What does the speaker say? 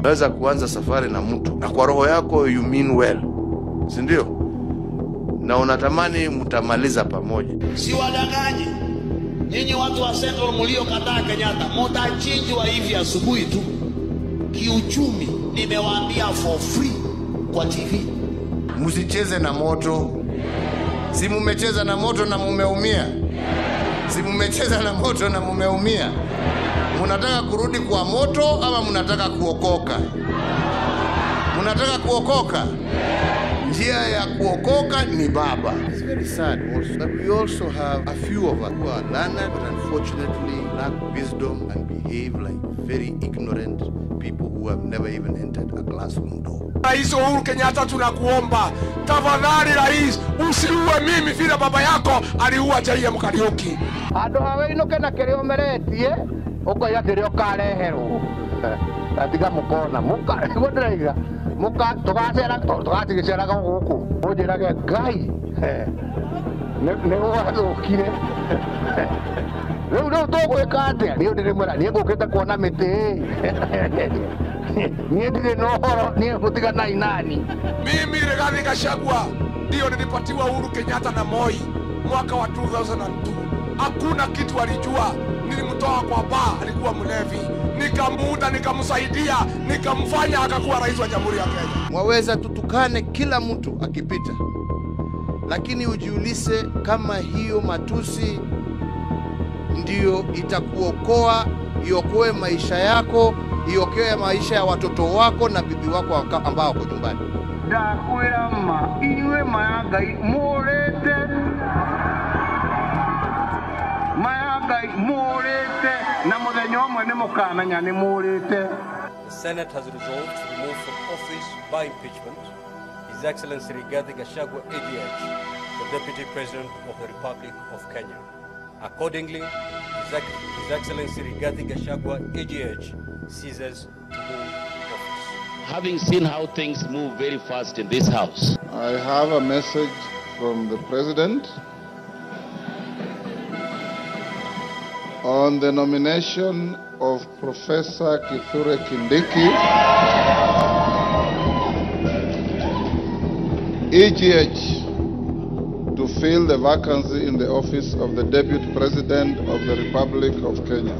Unaweza kuanza safari na mtu na kwa roho yako you mean well, si ndio? Na unatamani mtamaliza pamoja. Si wadanganye. Nyinyi watu wa Central mliokataa Kenyatta, mtachinjwa hivi asubuhi tu. Kiuchumi nimewaambia for free kwa TV. Msicheze na moto. Si mmecheza na moto na mumeumia. Si mmecheza na moto na mumeumia. Mnataka kurudi kwa moto ama mnataka kuokoka? Mnataka kuokoka? Njia ya kuokoka ni Baba. It's very sad also that we also have a few of us who are learned but unfortunately lack wisdom and behave like very ignorant people who have never even entered a classroom door. Rais Uhuru Kenyatta, tunakuomba tafadhali rais, usiue mimi vile baba yako aliua JM Kariuki. Ando hawe inoke na kireo meretie uko ya kireo karehero atiga mukona muka ngodreiga muka tugacera tugatigicera guku ujirage ngai ne wathukire rĩu tũgwĩka atĩa niĩ ndĩrĩ mwera niĩ ngũkĩte kuona mĩtĩ niĩ ndirĩ na ũhoro niĩ gũtiga nani. Mimi Rigathi Gachagua ndio nilipatiwa Uhuru Kenyatta na Moi mwaka wa 2002. Hakuna kitu alijua. Nilimtoa kwa baa, alikuwa mlevi, nikamuuda, nikamsaidia, nikamfanya akakuwa rais wa Jamhuri ya Kenya. Mwaweza tutukane kila mtu akipita, lakini ujiulize kama hiyo matusi ndio itakuokoa, iokoe maisha yako, iokoe maisha ya watoto wako na bibi wako ambao wako nyumbani. Ndakwĩra ma inyuĩ maya Ngai mũrĩte na mũthenya ũmwe nĩ mũkamenya nĩ mũrĩte. The Senate has resolved to remove from office by impeachment His Excellency Rigathi Gachagua AGH, the Deputy President of the Republic of Kenya. Accordingly, His Excellency Rigathi Gachagua AGH ceases to hold office. Having seen how things move very fast in this house, I have a message from the President on the nomination of Professor Kithure Kindiki, EGH, to fill the vacancy in the office of the Deputy President of the Republic of Kenya.